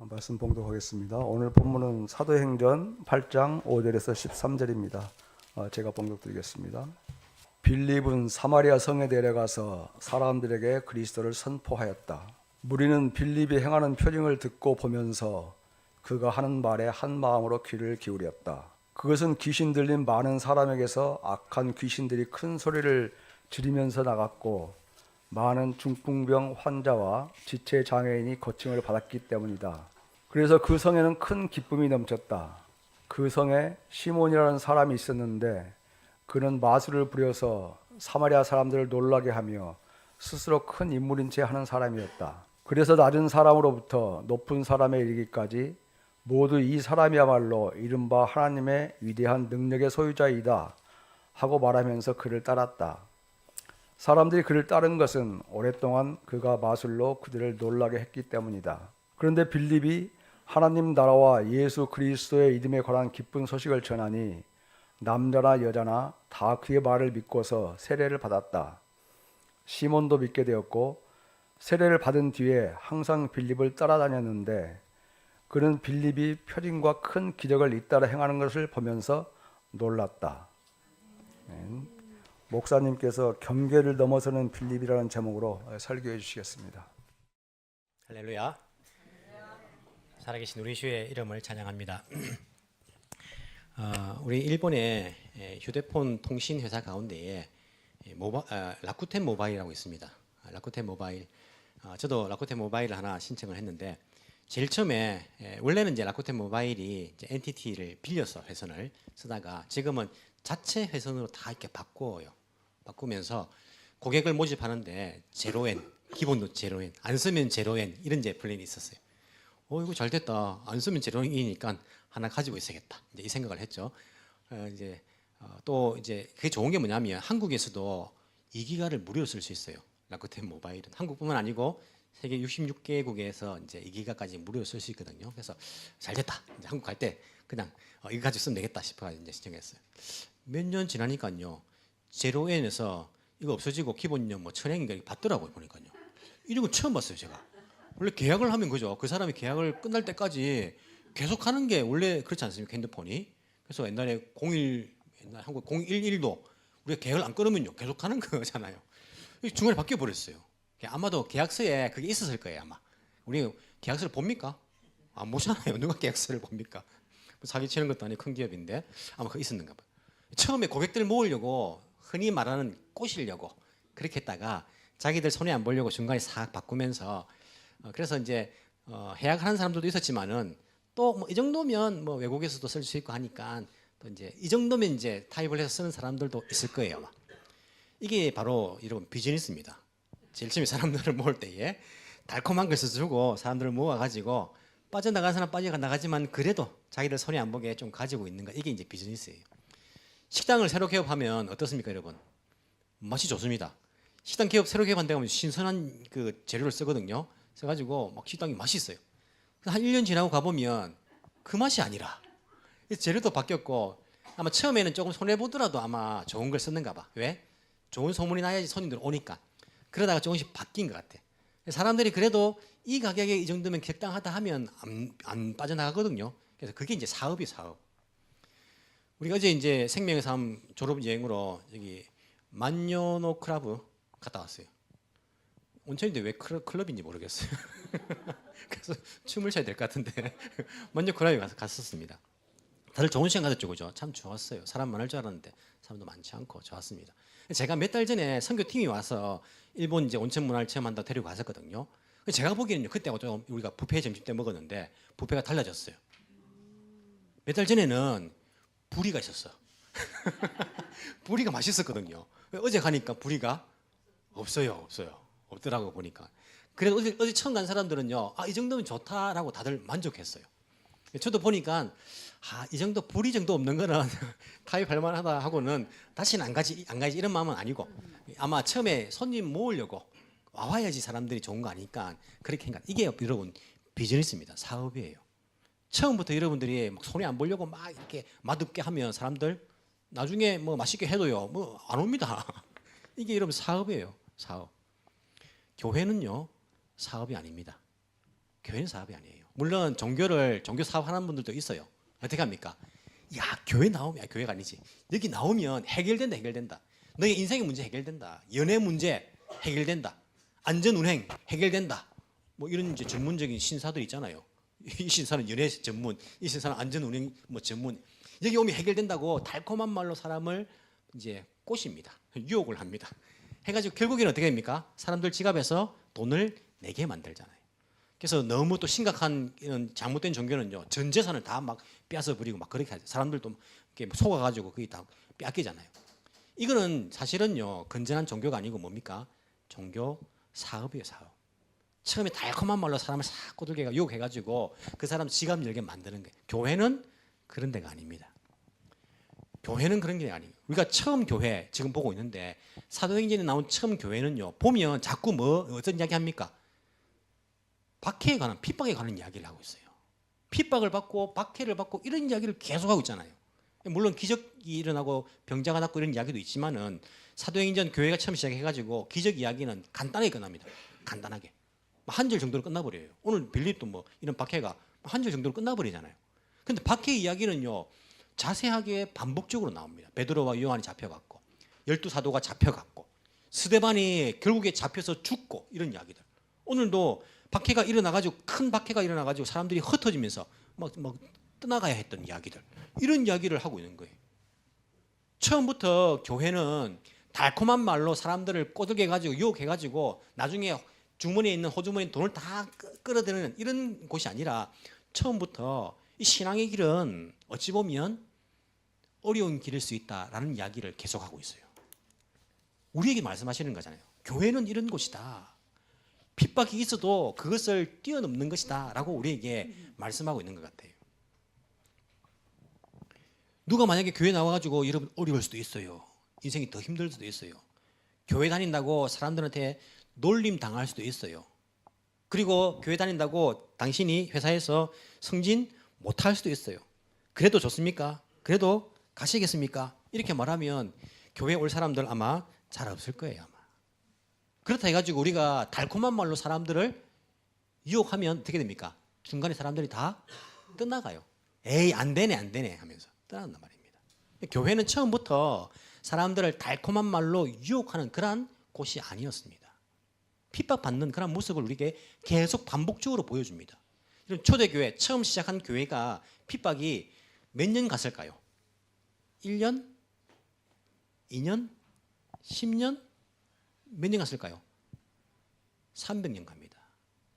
말씀 봉독하겠습니다. 오늘 본문은 사도행전 8장 5절에서 13절입니다. 제가 봉독드리겠습니다. 빌립은 사마리아 성에 내려가서 사람들에게 그리스도를 선포하였다. 무리는 빌립이 행하는 표징을 듣고 보면서 그가 하는 말에 한 마음으로 귀를 기울였다. 그것은 귀신 들린 많은 사람에게서 악한 귀신들이 큰 소리를 지르면서 나갔고 많은 중풍병 환자와 지체 장애인이 고침을 받았기 때문이다. 그래서 그 성에는 큰 기쁨이 넘쳤다. 그 성에 시몬이라는 사람이 있었는데 그는 마술을 부려서 사마리아 사람들을 놀라게 하며 스스로 큰 인물인 채 하는 사람이었다. 그래서 낮은 사람으로부터 높은 사람에 이르기까지 모두 이 사람이야말로 이른바 하나님의 위대한 능력의 소유자이다 하고 말하면서 그를 따랐다. 사람들이 그를 따른 것은 오랫동안 그가 마술로 그들을 놀라게 했기 때문이다. 그런데 빌립이 하나님 나라와 예수 그리스도의 이름에 관한 기쁜 소식을 전하니 남자나 여자나 다 그의 말을 믿고서 세례를 받았다. 시몬도 믿게 되었고 세례를 받은 뒤에 항상 빌립을 따라다녔는데 그는 빌립이 표징과 큰 기적을 잇따라 행하는 것을 보면서 놀랐다. 목사님께서 경계를 넘어서는 빌립이라는 제목으로 설교해 주시겠습니다. 할렐루야. 살아계신 우리 주의 이름을 찬양합니다. 우리 일본의 휴대폰 통신 회사 가운데에 라쿠텐 모바일이라고 있습니다. 라쿠텐 모바일. 저도 라쿠텐 모바일을 하나 신청을 했는데 제일 처음에 원래는 이제 라쿠텐 모바일이 이제 NTT를 빌려서 회선을 쓰다가 지금은 자체 회선으로 다 이렇게 바꾸면서 고객을 모집하는데 0엔, 기본도 0엔, 안 쓰면 0엔 이런 이제 플랜이 있었어요. 이거 잘 됐다. 안 쓰면 0엔이니까 하나 가지고 있어야겠다. 이제 이 생각을 했죠. 또 이제 그게 좋은 게 뭐냐면 한국에서도 2기가를 무료로 쓸 수 있어요. 라쿠텐 모바일은 한국뿐만 아니고 세계 66개국에서 이제 2기가까지 무료로 쓸 수 있거든요. 그래서 잘 됐다. 이제 한국 갈 때 그냥 이거 가지고 쓰면 되겠다 싶어가지고 이제 신청했어요. 몇 년 지나니까요. 0엔에서 이거 없어지고 기본료 뭐 1000엔인가 받더라고요. 보니까요. 이런 거 처음 봤어요. 제가. 원래 계약을 하면 그죠. 그 사람이 계약을 끝날 때까지 계속 하는 게 원래 그렇지 않습니까? 핸드폰이. 그래서 옛날 한국 011도 우리가 계약을 안 끊으면요. 계속 하는 거잖아요. 중간에 바뀌어 버렸어요. 아마도 계약서에 그게 있었을 거예요. 아마. 우리 계약서를 봅니까? 안 보잖아요. 누가 계약서를 봅니까? 사기치는 것도 아니고 큰 기업인데 아마 그거 있었는가 봐요. 처음에 고객들 모으려고 흔히 말하는 꼬시려고 그렇게 했다가 자기들 손해 안 보려고 중간에 싹 바꾸면서 그래서 이제 해약하는 사람들도 있었지만은 또 뭐 이 정도면 뭐 외국에서도 쓸 수 있고 하니까 또 이제 이 정도면 이제 타입을 해서 쓰는 사람들도 있을 거예요. 아마. 이게 바로 여러분 비즈니스입니다. 제일 처음에 사람들을 모을 때에 달콤한 것을 주고 사람들을 모아가지고 빠져나가는 사람 빠져나가지만 그래도 자기들 손해 안 보게 좀 가지고 있는 거 이게 이제 비즈니스예요. 식당을 새로 개업하면 어떻습니까, 여러분? 맛이 좋습니다. 식당 새로 개업한다고 하면 신선한 그 재료를 쓰거든요. 써가지고 막 식당이 맛있어요. 한 1년 지나고 가보면 그 맛이 아니라 재료도 바뀌었고 아마 처음에는 조금 손해보더라도 아마 좋은 걸 썼는가 봐. 왜? 좋은 소문이 나야지 손님들 오니까. 그러다가 조금씩 바뀐 것 같아. 사람들이 그래도 이 가격에 이 정도면 적당하다 하면 안 빠져나가거든요. 그래서 그게 이제 사업이 사업. 우리가 어제 이제 생명의 삶 졸업 여행으로 여기 만요노 클럽 갔다 왔어요. 온천인데 왜 클럽인지 모르겠어요. 그래서 춤을 춰야 될 것 같은데 만요 클럽에 갔었습니다. 다들 좋은 시간 가졌죠, 그죠? 참 좋았어요. 사람 많을 줄 알았는데 사람도 많지 않고 좋았습니다. 제가 몇 달 전에 선교팀이 와서 일본 이제 온천 문화를 체험한다고 데리고 갔었거든요. 제가 보기에는 그때 좀 우리가 뷔페 점심 때 먹었는데 뷔페가 달라졌어요. 몇 달 전에는 부리가 있었어. 부리가 맛있었거든요. 어제 가니까 부리가 없어요. 없더라고 보니까. 그래서 어제 처음 간 사람들은요. 이 정도면 좋다라고 다들 만족했어요. 저도 보니까 이 정도 부리 정도 없는 거는 타협할 만하다 하고는 다시는 안 가지 이런 마음은 아니고 아마 처음에 손님 모으려고 와야지 사람들이 좋은 거 아니까 그렇게 한 거. 이게 여러분 비즈니스입니다. 사업이에요. 처음부터 여러분들이 막 손해 안 보려고 막 이렇게 맛없게 하면 사람들 나중에 뭐 맛있게 해도요 뭐 안 옵니다. 이게 여러분 사업이에요. 사업. 교회는요 사업이 아닙니다. 교회는 사업이 아니에요. 물론 종교 사업하는 분들도 있어요. 어떻게 합니까? 야, 교회 나오면, 교회가 아니지. 여기 나오면 해결된다. 너의 인생의 문제 해결된다. 연애 문제 해결된다. 안전운행 해결된다. 뭐 이런 이제 전문적인 신사들 있잖아요. 이 신사는 연애 전문, 이 신사는 안전운행 뭐 전문. 여기 오면 해결된다고 달콤한 말로 사람을 이제 꼬십니다. 유혹을 합니다. 해가지고 결국에는 어떻게 됩니까? 사람들 지갑에서 돈을 내게 만들잖아요. 그래서 너무 또 심각한 이런 잘못된 종교는요, 전 재산을 다 막 빼앗아 버리고 막 그렇게 하죠. 사람들도 이렇게 속아가지고 그게 다 빼앗기잖아요. 이거는 사실은요, 건전한 종교가 아니고 뭡니까? 종교 사업이에요, 사업. 처음에 달콤한 말로 사람을 싹 꼬들게 유혹해가지고 그 사람 지갑 열게 만드는 거예요. 교회는 그런 데가 아닙니다. 교회는 그런 게 아니에요. 우리가 처음 교회 지금 보고 있는데 사도행전에 나온 처음 교회는요, 보면 자꾸 어떤 이야기 합니까? 박해에 관한, 핍박에 관한 이야기를 하고 있어요. 핍박을 받고 박해를 받고 이런 이야기를 계속하고 있잖아요. 물론 기적이 일어나고 병자가 낫고 이런 이야기도 있지만은 사도행전 교회가 처음 시작해가지고 기적 이야기는 간단하게 끝납니다. 간단하게. 한 절 정도로 끝나버려요. 오늘 빌립도 뭐 이런 박해가 한 절 정도로 끝나버리잖아요. 근데 박해 이야기는요, 자세하게 반복적으로 나옵니다. 베드로와 요한이 잡혀갔고, 12사도가 잡혀갔고, 스데반이 결국에 잡혀서 죽고, 이런 이야기들. 오늘도 박해가 일어나가지고, 큰 박해가 일어나가지고 사람들이 흩어지면서 막 떠나가야 했던 이야기들. 이런 이야기를 하고 있는 거예요. 처음부터 교회는 달콤한 말로 사람들을 꼬들게 해가지고, 유혹해가지고, 나중에 주머니에 있는 호주머니에 돈을 다 끌어들이는 이런 곳이 아니라 처음부터 이 신앙의 길은 어찌 보면 어려운 길일 수 있다라는 이야기를 계속하고 있어요. 우리에게 말씀하시는 거잖아요. 교회는 이런 곳이다. 핍박이 있어도 그것을 뛰어넘는 것이다 라고 우리에게 말씀하고 있는 것 같아요. 누가 만약에 교회 나와가지고 여러분 어려울 수도 있어요. 인생이 더 힘들 수도 있어요. 교회 다닌다고 사람들한테 놀림 당할 수도 있어요. 그리고 교회 다닌다고 당신이 회사에서 승진 못할 수도 있어요. 그래도 좋습니까? 그래도 가시겠습니까? 이렇게 말하면 교회 올 사람들 아마 잘 없을 거예요. 아마. 그렇다 해가지고 우리가 달콤한 말로 사람들을 유혹하면 어떻게 됩니까? 중간에 사람들이 다 떠나가요. 에이 안 되네 하면서 떠난단 말입니다. 교회는 처음부터 사람들을 달콤한 말로 유혹하는 그러한 곳이 아니었습니다. 핍박받는 그런 모습을 우리에게 계속 반복적으로 보여줍니다. 이런 초대교회, 처음 시작한 교회가 핍박이 몇 년 갔을까요? 1년? 2년? 10년? 몇 년 갔을까요? 300년 갑니다.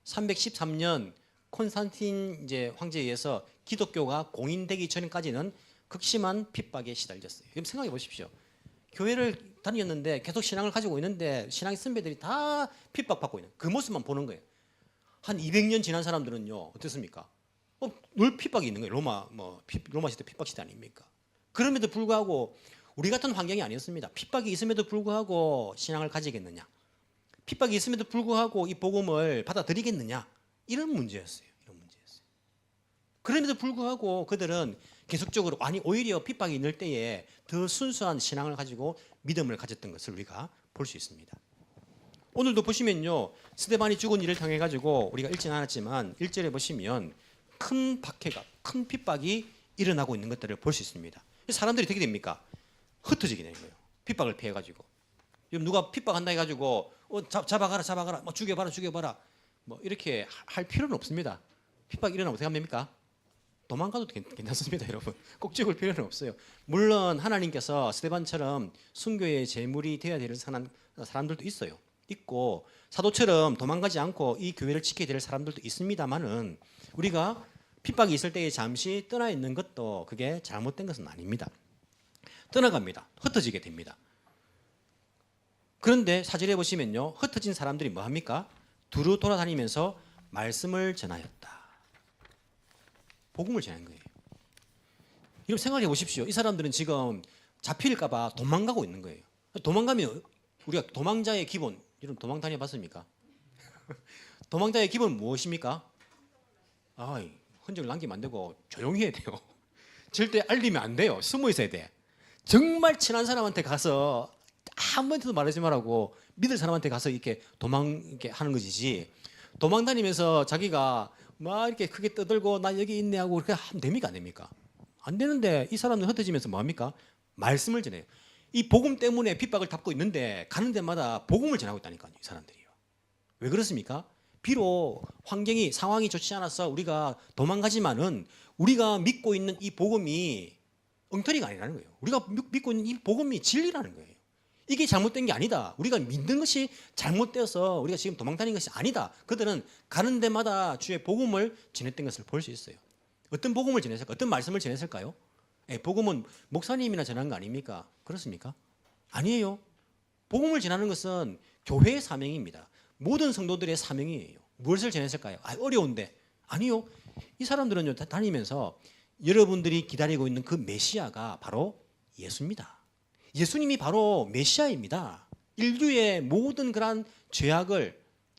313년 콘스탄틴 이제 황제에 의해서 기독교가 공인되기 전까지는 극심한 핍박에 시달렸어요. 그럼 생각해 보십시오. 교회를 다녔는데 계속 신앙을 가지고 있는데 신앙의 선배들이 다 핍박받고 있는 그 모습만 보는 거예요. 한 200년 지난 사람들은요 어떻습니까? 늘 핍박이 있는 거예요. 로마 시대 핍박 시대 아닙니까? 그럼에도 불구하고 우리 같은 환경이 아니었습니다. 핍박이 있음에도 불구하고 신앙을 가지겠느냐? 핍박이 있음에도 불구하고 이 복음을 받아들이겠느냐? 이런 문제였어요. 그럼에도 불구하고 그들은 계속적으로 오히려 핍박이 있을 때에 더 순수한 신앙을 가지고 믿음을 가졌던 것을 우리가 볼 수 있습니다. 오늘도 보시면요, 스데반이 죽은 일을 통해 가지고 우리가 읽지는 않았지만 1절에 보시면 큰 박해가, 큰 핍박이 일어나고 있는 것들을 볼 수 있습니다. 사람들이 어떻게 됩니까? 흩어지게 되는 거예요. 핍박을 피해 가지고. 누가 핍박한다 해가지고 잡아가라, 뭐 죽여봐라, 뭐 이렇게 할 필요는 없습니다. 핍박이 일어나면 어떻게 하면 됩니까? 도망가도 괜찮습니다, 여러분. 꼭 죽을 필요는 없어요. 물론 하나님께서 스데반처럼 순교의 제물이 되어야 되는 사람들도 있고 사도처럼 도망가지 않고 이 교회를 지켜야 될 사람들도 있습니다만은 우리가 핍박이 있을 때에 잠시 떠나 있는 것도 그게 잘못된 것은 아닙니다. 떠나갑니다. 흩어지게 됩니다. 그런데 사절에 보시면요, 흩어진 사람들이 뭐 합니까? 두루 돌아다니면서 말씀을 전하였다. 복음을 전한 거예요. 여러분 생각해 보십시오. 이 사람들은 지금 잡힐까봐 도망가고 있는 거예요. 도망가면 우리가 도망자의 기본, 여러분 도망 다녀봤습니까? 도망자의 기본 무엇입니까? 흔적을 남기면 안 되고 조용히 해야 돼요. 절대 알리면 안 돼요. 숨어 있어야 돼. 정말 친한 사람한테 가서 아무한테도 말하지 말라고 믿을 사람한테 가서 이렇게 도망 이렇게 하는 것이지. 도망 다니면서 자기가 막 이렇게 크게 떠들고 나 여기 있네 하고 그렇게 하면 됩니까 안 됩니까? 안 되는데 이 사람은 흩어지면서 뭐합니까? 말씀을 전해요. 이 복음 때문에 핍박을 받고 있는데 가는 데마다 복음을 전하고 있다니까요. 이 사람들이요. 왜 그렇습니까? 비록 환경이 상황이 좋지 않아서 우리가 도망가지만은 우리가 믿고 있는 이 복음이 엉터리가 아니라는 거예요. 우리가 믿고 있는 이 복음이 진리라는 거예요. 이게 잘못된 게 아니다. 우리가 믿는 것이 잘못되어서 우리가 지금 도망다니는 것이 아니다. 그들은 가는 데마다 주의 복음을 전했던 것을 볼 수 있어요. 어떤 복음을 전했을까? 어떤 말씀을 전했을까요? 복음은 목사님이나 전한 거 아닙니까? 그렇습니까? 아니에요. 복음을 전하는 것은 교회의 사명입니다. 모든 성도들의 사명이에요. 무엇을 전했을까요? 어려운데. 아니요. 이 사람들은요, 다니면서 여러분들이 기다리고 있는 그 메시아가 바로 예수입니다. 예수님이 바로 메시아입니다. 인류의 모든 그러한 죄악을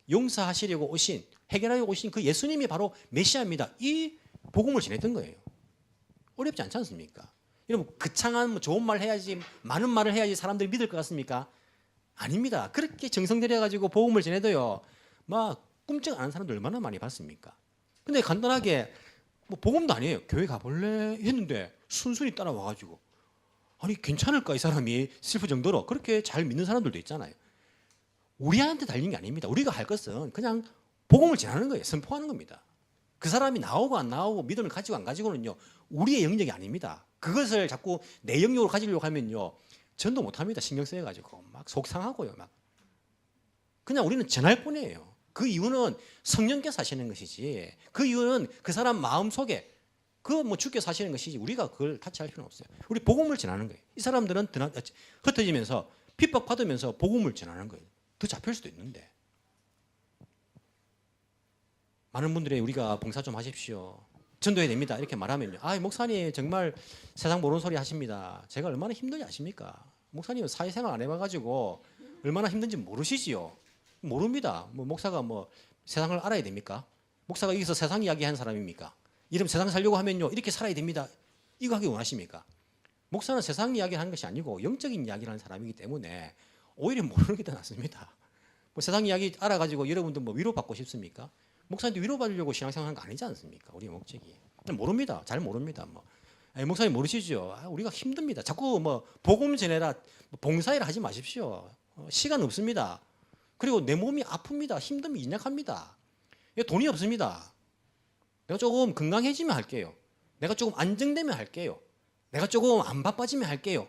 용서하시려고 오신, 해결하려고 오신 그 예수님이 바로 메시아입니다. 이 복음을 전했던 거예요. 어렵지 않지 않습니까? 여러분, 거창한 좋은 말 해야지, 많은 말을 해야지 사람들이 믿을 것 같습니까? 아닙니다. 그렇게 정성들여가지고 복음을 전해도요, 막 꿈쩍 안 하는 사람들 얼마나 많이 봤습니까? 근데 간단하게 뭐 복음도 아니에요. 교회 가볼래? 했는데 순순히 따라와가지고 아니 괜찮을까 이 사람이 싶을 정도로 그렇게 잘 믿는 사람들도 있잖아요. 우리한테 달린 게 아닙니다. 우리가 할 것은 그냥 복음을 전하는 거예요. 선포하는 겁니다. 그 사람이 나오고 안 나오고 믿음을 가지고 안 가지고는요 우리의 영역이 아닙니다. 그것을 자꾸 내 영역으로 가지려고 하면요 전도 못합니다. 신경 쓰여가지고 막 속상하고요. 막 그냥 우리는 전할 뿐이에요. 그 이유는 성령께서 하시는 것이지 그 이유는 그 사람 마음속에 그 뭐 주께서 하시는 것이지 우리가 그걸 타치할 필요는 없어요. 우리 복음을 전하는 거예요. 이 사람들은 흩어지면서 핍박받으면서 복음을 전하는 거예요. 더 잡힐 수도 있는데 많은 분들이 우리가 봉사 좀 하십시오. 전도해야 됩니다. 이렇게 말하면요. 목사님 정말 세상 모르는 소리 하십니다. 제가 얼마나 힘든지 아십니까? 목사님은 사회생활 안 해봐가지고 얼마나 힘든지 모르시지요. 모릅니다. 뭐 목사가 뭐 세상을 알아야 됩니까? 목사가 여기서 세상 이야기 한 사람입니까? 이러면 세상 살려고 하면요 이렇게 살아야 됩니다. 이거 하기 원하십니까? 목사는 세상 이야기 하는 것이 아니고 영적인 이야기를 하는 사람이기 때문에 오히려 모르는 게 더 낫습니다. 뭐 세상 이야기 알아가지고 여러분들 뭐 위로받고 싶습니까? 목사님도 위로받으려고 신앙생활 하는 거 아니지 않습니까? 우리의 목적이. 모릅니다. 잘 모릅니다. 뭐. 목사님 모르시죠? 우리가 힘듭니다. 자꾸 뭐 복음 전해라, 봉사일 하지 마십시오. 시간 없습니다. 그리고 내 몸이 아픕니다. 힘듦이 인약합니다. 돈이 없습니다. 내가 조금 건강해지면 할게요. 내가 조금 안정되면 할게요. 내가 조금 안 바빠지면 할게요.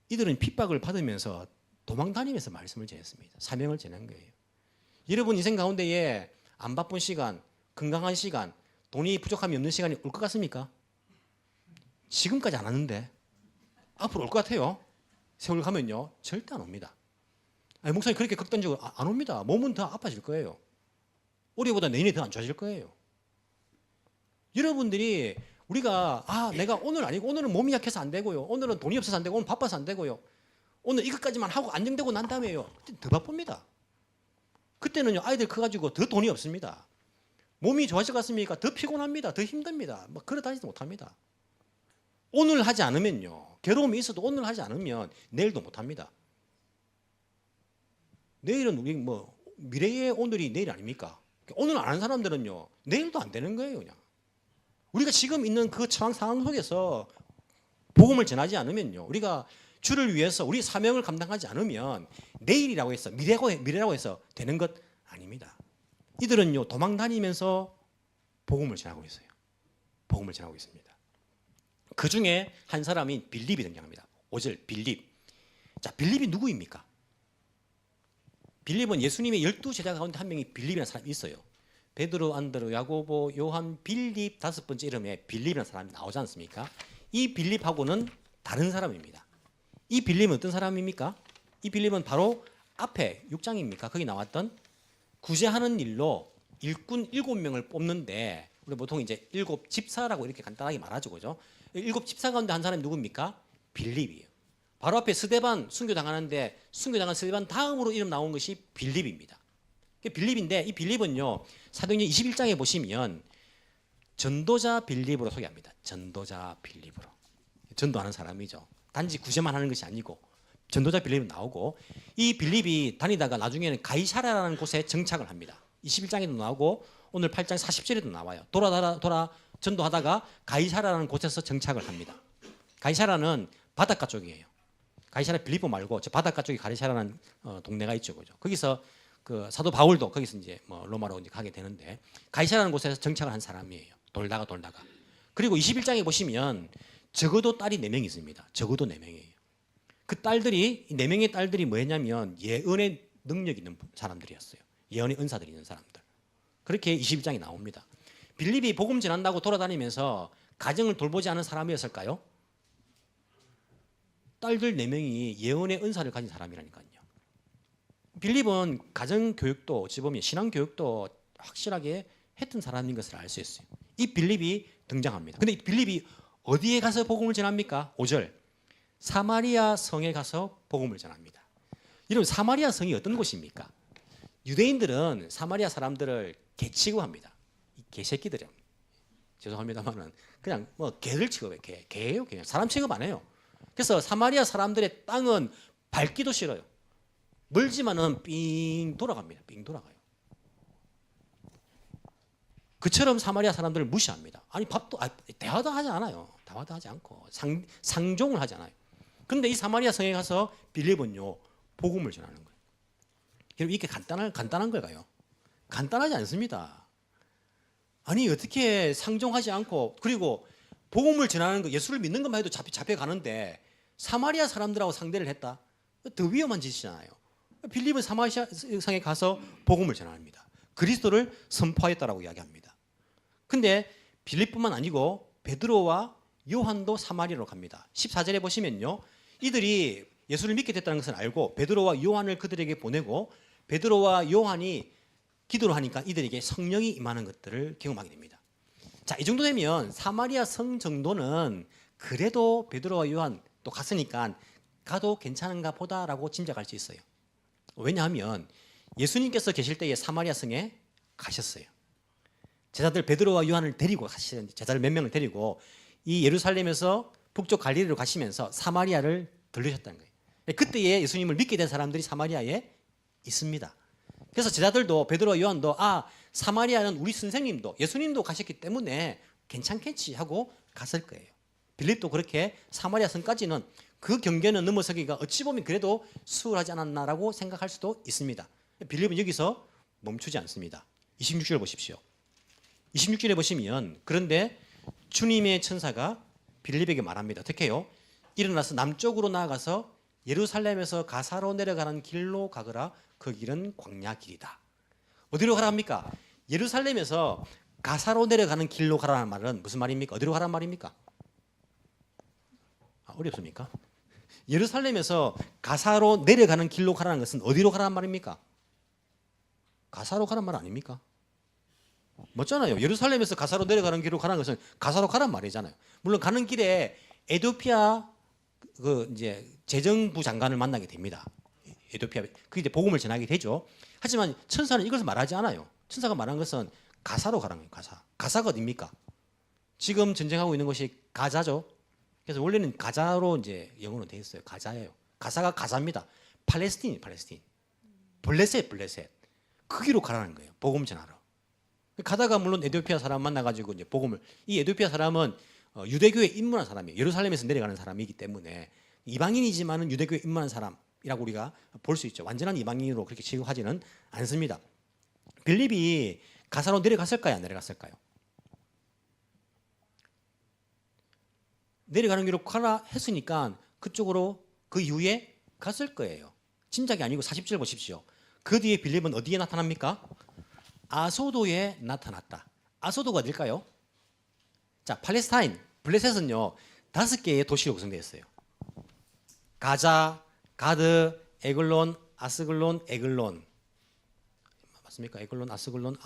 이들은 핍박을 받으면서 도망다니면서 말씀을 전했습니다. 사명을 전한 거예요. 여러분 인생 가운데에 안 바쁜 시간, 건강한 시간, 돈이 부족함이 없는 시간이 올 것 같습니까? 지금까지 안 왔는데 앞으로 올 것 같아요. 세월 가면요. 절대 안 옵니다. 목사님 그렇게 극단적으로 안 옵니다. 몸은 더 아파질 거예요. 올해보다 내년이 더 안 좋아질 거예요. 여러분들이 우리가 내가 오늘 아니고 오늘은 몸이 약해서 안 되고요. 오늘은 돈이 없어서 안 되고 오늘 바빠서 안 되고요. 오늘 이것까지만 하고 안정되고 난 다음에요. 그때 더 바쁩니다. 그때는요 아이들 커가지고 더 돈이 없습니다. 몸이 좋아질 것 같습니까? 더 피곤합니다. 더 힘듭니다. 막 걸어 다니지도 못합니다. 오늘 하지 않으면요 괴로움이 있어도 오늘 하지 않으면 내일도 못합니다. 내일은 우리 뭐 미래의 오늘이 내일 아닙니까? 오늘 안 하는 사람들은요 내일도 안 되는 거예요. 그냥 우리가 지금 있는 그 상황 속에서 복음을 전하지 않으면요 우리가 주를 위해서 우리 사명을 감당하지 않으면 내일이라고 해서 미래라고 해서 되는 것 아닙니다. 이들은요 도망 다니면서 복음을 전하고 있어요. 복음을 전하고 있습니다. 그 중에 한 사람인 빌립이 등장합니다. 5절 빌립. 자, 빌립이 누구입니까? 빌립은 예수님의 12제자 가운데 한 명이 빌립이라는 사람이 있어요. 베드로, 안드로, 야고보, 요한, 빌립 5번째 이름에 빌립이라는 사람이 나오지 않습니까? 이 빌립하고는 다른 사람입니다. 이 빌립은 어떤 사람입니까? 이 빌립은 바로 앞에 6장입니까? 거기 나왔던 구제하는 일로 일꾼 7명을 뽑는데 우리 보통 이제 7 집사라고 이렇게 간단하게 말하죠. 그죠? 7 집사 가운데 한 사람이 누굽니까? 빌립이에요. 바로 앞에 스데반 순교당하는데 순교당한 스데반 다음으로 이름 나온 것이 빌립입니다. 빌립인데 이 빌립은요 사도행전 21장에 보시면 전도자 빌립으로 소개합니다. 전도자 빌립으로 전도하는 사람이죠. 단지 구제만 하는 것이 아니고 전도자 빌립은 나오고 이 빌립이 다니다가 나중에는 가이사랴라는 곳에 정착을 합니다. 21장에도 나오고 오늘 8장 40절에도 나와요. 돌아 전도하다가 가이사라는 곳에서 정착을 합니다. 가이사라는 바닷가 쪽이에요. 가이사라 빌립보 말고 저 바닷가 쪽에 가이사라는 동네가 있죠, 그죠? 거기서 그 사도 바울도 거기서 이제 뭐 로마로 이제 가게 되는데 가이사라는 곳에서 정착을 한 사람이에요. 돌다가. 그리고 21장에 보시면 적어도 딸이 4명 있습니다. 적어도 4명이에요. 그 딸들이 4명의 딸들이 뭐였냐면 예언의 능력 있는 사람들이었어요. 예언의 은사들이 있는 사람들. 그렇게 21장이 나옵니다. 빌립이 복음 전한다고 돌아다니면서 가정을 돌보지 않은 사람이었을까요? 딸들 4명이 예언의 은사를 가진 사람이라니까요. 빌립은 가정교육도 어찌 보면 신앙교육도 확실하게 했던 사람인 것을 알 수 있어요. 이 빌립이 등장합니다. 근데 이 빌립이 어디에 가서 복음을 전합니까? 5절. 사마리아 성에 가서 복음을 전합니다. 여러분, 사마리아 성이 어떤 곳입니까? 유대인들은 사마리아 사람들을 개취급합니다. 이 개새끼들이요. 죄송합니다만은 그냥 뭐 개들 취급해. 개예요. 그냥 사람 취급 안 해요. 그래서 사마리아 사람들의 땅은 밟기도 싫어요. 멀지만은 삥 돌아갑니다. 삥 돌아가요. 그처럼 사마리아 사람들을 무시합니다. 아니 밥도 대화도 하지 않아요. 대화도 하지 않고 상종을 하지 않아요. 그런데 이 사마리아 성에 가서 빌립은요 복음을 전하는 거예요. 여러분 이게 간단한 걸까요? 간단하지 않습니다. 아니 어떻게 상종하지 않고 그리고 복음을 전하는 거 예수를 믿는 것만 해도 잡혀가는데 사마리아 사람들하고 상대를 했다? 더 위험한 짓이잖아요. 빌립은 사마리아 성에 가서 복음을 전합니다. 그리스도를 선포하였다라고 이야기합니다. 근데 빌립뿐만 아니고 베드로와 요한도 사마리아로 갑니다. 14절에 보시면요. 이들이 예수를 믿게 됐다는 것을 알고 베드로와 요한을 그들에게 보내고 베드로와 요한이 기도를 하니까 이들에게 성령이 임하는 것들을 경험하게 됩니다. 자, 이 정도 되면 사마리아 성 정도는 그래도 베드로와 요한 또 갔으니까 가도 괜찮은가 보다라고 짐작할 수 있어요. 왜냐하면 예수님께서 계실 때에 사마리아 성에 가셨어요. 제자들 베드로와 요한을 데리고 가시는 제자들 몇 명을 데리고 이 예루살렘에서 북쪽 갈릴리로 가시면서 사마리아를 들르셨다는 거예요. 그때에 예수님을 믿게 된 사람들이 사마리아에 있습니다. 그래서 제자들도 베드로와 요한도 사마리아는 우리 선생님도 예수님도 가셨기 때문에 괜찮겠지 하고 갔을 거예요. 빌립도 그렇게 사마리아 성까지는 그 경계는 넘어서기가 어찌 보면 그래도 수월하지 않았나라고 생각할 수도 있습니다. 빌립은 여기서 멈추지 않습니다. 26절 보십시오. 26절에 보시면 그런데 주님의 천사가 빌립에게 말합니다. 어떻게 해요? 일어나서 남쪽으로 나아가서 예루살렘에서 가사로 내려가는 길로 가거라. 그 길은 광야 길이다. 어디로 가랍니까? 예루살렘에서 가사로 내려가는 길로 가라는 말은 무슨 말입니까? 어디로 가라는 말입니까? 어렵습니까? 예루살렘에서 가사로 내려가는 길로 가라는 것은 어디로 가라는 말입니까? 가사로 가라는 말 아닙니까? 맞잖아요. 예루살렘에서 가사로 내려가는 길로 가라는 것은 가사로 가라는 말이잖아요. 물론 가는 길에 에티오피아 그 이제 재정부 장관을 만나게 됩니다. 에티오피아 그 이제 복음을 전하게 되죠. 하지만 천사는 이것을 말하지 않아요. 천사가 말한 것은 가사로 가라는 거예요. 가사가 어디입니까? 지금 전쟁하고 있는 것이 가자죠. 그래서 원래는 가자로 이제 영어로 되어 있어요. 가자예요. 가사가 가자입니다. 팔레스틴. 블레셋. 거기로 가라는 거예요. 복음 전하러. 가다가 물론 에티오피아 사람 만나가지고 이제 복음을 이 에티오피아 사람은 유대교에 입문한 사람이에요. 예루살렘에서 내려가는 사람이기 때문에 이방인이지만은 유대교에 입문한 사람이라고 우리가 볼 수 있죠. 완전한 이방인으로 그렇게 취급하지는 않습니다. 빌립이 가사로 내려갔을까요? 안 내려갔을까요? 내려가는 길로 가라 했으니까 그쪽으로 그 이후에 갔을 거예요. 짐작이 아니고 40절 보십시오. 그 뒤에 빌립은 어디에 나타납니까? 아소도에 나타났다. 아소도가 어딜까요? 자, 팔레스타인, 블레셋은요 5개의 도시로 구성되어 있어요. 가자, 가드, 에글론, 아스글론, 에글론. 맞습니까? 에글론, 아스글론,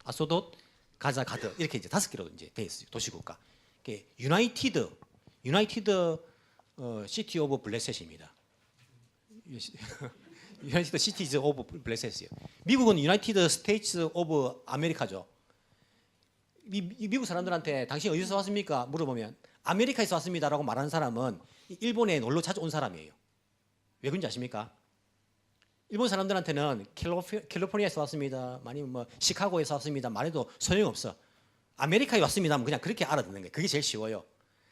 아소돗, 가자, 가드 이렇게 이제 5개로 이제 되어 있어요. 도시국가. 유나이티드 시티 오브 블레셋입니다. 유나이티드 시티즈 오브 블레셋이요. 미국은 유나이티드 스테이츠 오브 아메리카죠. 미국 사람들한테 당신 어디서 왔습니까? 물어보면 아메리카에서 왔습니다라고 말하는 사람은 일본에 놀러 자주 온 사람이에요. 왜 그런지 아십니까? 일본 사람들한테는 캘리포니아에서 왔습니다. 아니면 뭐 시카고에서 왔습니다. 말해도 소용없어. 아메리카에 왔습니다. 하면 그냥 그렇게 알아듣는 거예요. 그게 제일 쉬워요.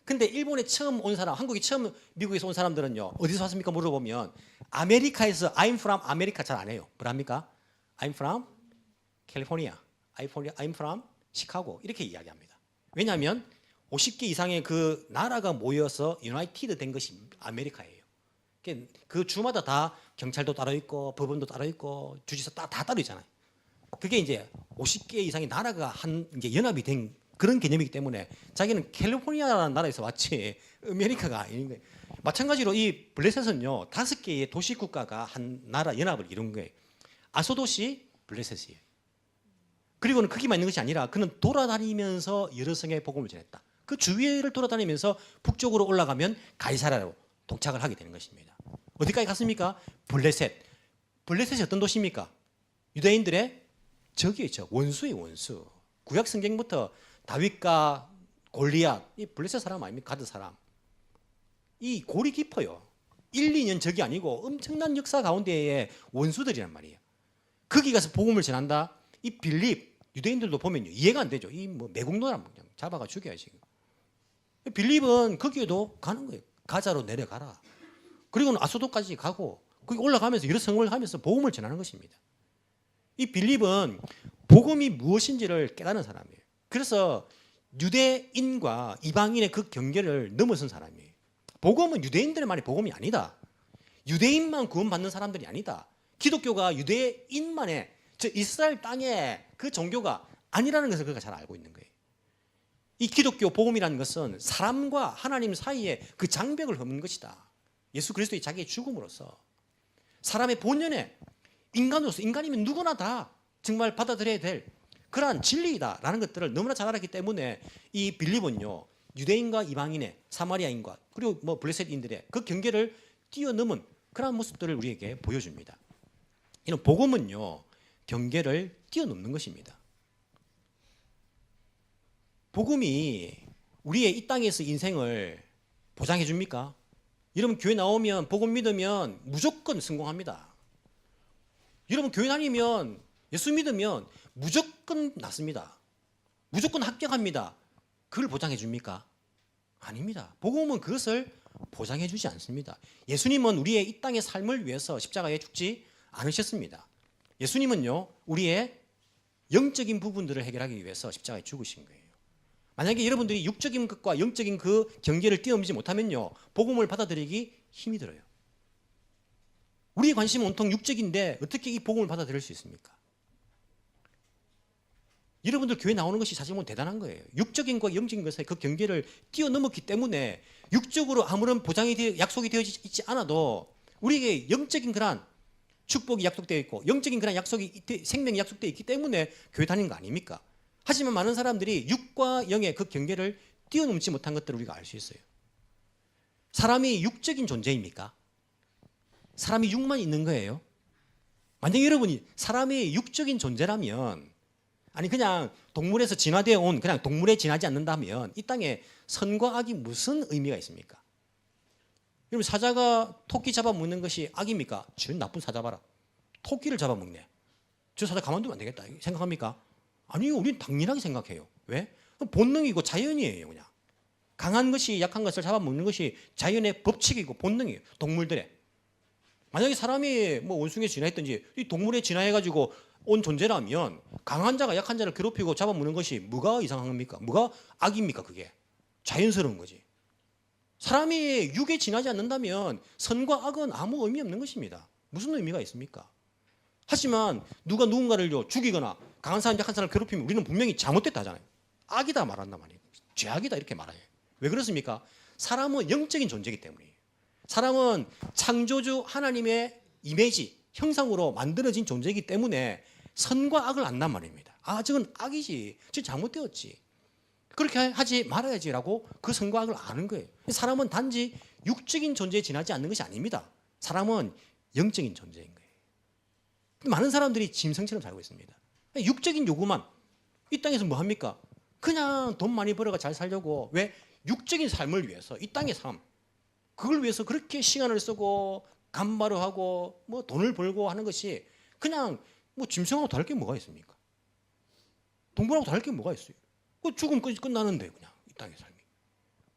근데 일본에 처음 온 사람, 한국에 처음 미국에서 온 사람들은요. 어디서 왔습니까? 물어보면 아메리카에서 I'm from 아메리카 잘 안 해요. 뭐랍니까? I'm from 캘리포니아. I'm from 시카고. 이렇게 이야기합니다. 왜냐하면 50개 이상의 그 나라가 모여서 유나이티드 된 것이 아메리카예요. 그 주마다 다 경찰도 따로 있고 법원도 따로 있고 주지사 다 따로 있잖아요. 그게 이제 50개 이상의 나라가 한 이제 연합이 된 그런 개념이기 때문에 자기는 캘리포니아라는 나라에서 왔지 아메리카가 아닌 거예요. 마찬가지로 이 블레셋은요 5개의 도시 국가가 한 나라 연합을 이룬 거예요. 아소도시 블레셋이에요. 그리고는 거기만 있는 것이 아니라 그는 돌아다니면서 여러 성의 복음을 전했다. 그 주위를 돌아다니면서 북쪽으로 올라가면 가이사라로 도착을 하게 되는 것입니다. 어디까지 갔습니까? 블레셋. 블레셋이 어떤 도시입니까? 유대인들의 적이죠. 원수의 원수. 구약 성경부터 다윗과 골리앗, 이 블레셋 사람 아닙니까? 가드 사람. 이 골이 깊어요. 1, 2년 적이 아니고 엄청난 역사 가운데의 원수들이란 말이에요. 거기 가서 복음을 전한다. 이 빌립 유대인들도 보면요 이해가 안 되죠. 이 뭐 매국노란 그냥 잡아가 죽여야 지금. 빌립은 거기에도 가는 거예요. 가자로 내려가라. 그리고는 아소도까지 가고 거기 올라가면서 여러 성을 하면서 복음을 전하는 것입니다. 이 빌립은 복음이 무엇인지를 깨닫는 사람이에요. 그래서 유대인과 이방인의 그 경계를 넘어선 사람이에요. 복음은 유대인들만의 복음이 아니다. 유대인만 구원받는 사람들이 아니다. 기독교가 유대인만의 저 이스라엘 땅의 그 종교가 아니라는 것을 그가 잘 알고 있는 거예요. 이 기독교 복음이라는 것은 사람과 하나님 사이에 그 장벽을 헐는 것이다. 예수 그리스도의 자기의 죽음으로써 사람의 본연의 인간으로서 인간이면 누구나 다 정말 받아들여야 될 그러한 진리이다라는 것들을 너무나 잘 알았기 때문에 이 빌립은요 유대인과 이방인의 사마리아인과 그리고 뭐 블레셋인들의 그 경계를 뛰어넘은 그러한 모습들을 우리에게 보여줍니다. 이런 복음은요 경계를 뛰어넘는 것입니다. 복음이 우리의 이 땅에서 인생을 보장해 줍니까? 여러분 교회 나오면 복음 믿으면 무조건 성공합니다. 여러분 교회 다니면 예수 믿으면 무조건 낫습니다. 무조건 합격합니다. 그걸 보장해 줍니까? 아닙니다. 복음은 그것을 보장해 주지 않습니다. 예수님은 우리의 이 땅의 삶을 위해서 십자가에 죽지 않으셨습니다. 예수님은요 우리의 영적인 부분들을 해결하기 위해서 십자가에 죽으신 거예요. 만약에 여러분들이 육적인 것과 영적인 그 경계를 뛰어넘지 못하면요 복음을 받아들이기 힘이 들어요. 우리의 관심은 온통 육적인데 어떻게 이 복음을 받아들일 수 있습니까? 여러분들 교회 나오는 것이 사실 뭐 대단한 거예요. 육적인 것과 영적인 것의 그 경계를 뛰어넘었기 때문에 육적으로 아무런 보장이 약속이 되어 있지 않아도 우리에게 영적인 그런 축복이 약속되어 있고 영적인 그런 약속이 생명이 약속되어 있기 때문에 교회 다니는 거 아닙니까? 하지만 많은 사람들이 육과 영의 그 경계를 뛰어넘지 못한 것들을 우리가 알 수 있어요. 사람이 육적인 존재입니까? 사람이 육만 있는 거예요? 만약에 여러분이 사람이 육적인 존재라면 아니 그냥 동물에서 진화되어 온 그냥 동물에 지나지 않는다면 이 땅에 선과 악이 무슨 의미가 있습니까? 여러분 사자가 토끼 잡아먹는 것이 악입니까? 저 나쁜 사자 봐라. 토끼를 잡아먹네. 저 사자 가만두면 안 되겠다. 생각합니까? 아니요. 우리는 당연하게 생각해요. 왜? 본능이고 자연이에요. 그냥. 강한 것이 약한 것을 잡아먹는 것이 자연의 법칙이고 본능이에요. 동물들의. 만약에 사람이 뭐 원숭이에 진화했든지 이 동물에 진화해가지고 온 존재라면 강한 자가 약한 자를 괴롭히고 잡아먹는 것이 뭐가 이상한 겁니까? 뭐가 악입니까? 그게. 자연스러운 거지. 사람이 육에 지나지 않는다면 선과 악은 아무 의미 없는 것입니다. 무슨 의미가 있습니까? 하지만 누가 누군가를 죽이거나 강한 사람, 약한 사람을 괴롭히면 우리는 분명히 잘못됐다 하잖아요. 악이다 말한단 말이에요. 죄악이다 이렇게 말해요. 왜 그렇습니까? 사람은 영적인 존재이기 때문이에요. 사람은 창조주 하나님의 이미지, 형상으로 만들어진 존재이기 때문에 선과 악을 안단 말입니다. 아, 저건 악이지. 저 잘못되었지. 그렇게 하지 말아야지라고 그 선과 악을 아는 거예요. 사람은 단지 육적인 존재에 지나지 않는 것이 아닙니다. 사람은 영적인 존재인 거예요. 많은 사람들이 짐승처럼 살고 있습니다. 육적인 요구만 이 땅에서 뭐 합니까? 그냥 돈 많이 벌어가 잘 살려고 왜? 육적인 삶을 위해서 이 땅의 삶 그걸 위해서 그렇게 시간을 쓰고 간마를 하고 뭐 돈을 벌고 하는 것이 그냥 뭐 짐승하고 다를 게 뭐가 있습니까? 동물하고 다를 게 뭐가 있어요? 그 죽음 끝나는데 그냥 이 땅의 삶이.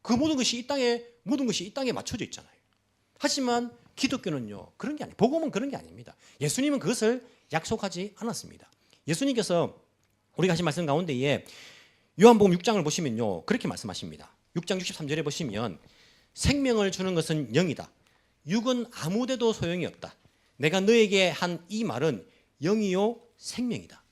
그 모든 것이 이 땅에 맞춰져 있잖아요. 하지만 기독교는요 그런 게 아니에요. 복음은 그런 게 아닙니다. 예수님은 그것을 약속하지 않았습니다. 예수님께서 우리가 하신 말씀 가운데에 요한복음 6장을 보시면요 그렇게 말씀하십니다. 6장 63절에 보시면 생명을 주는 것은 영이다. 육은 아무데도 소용이 없다. 내가 너에게 한 이 말은 영이요 생명이다.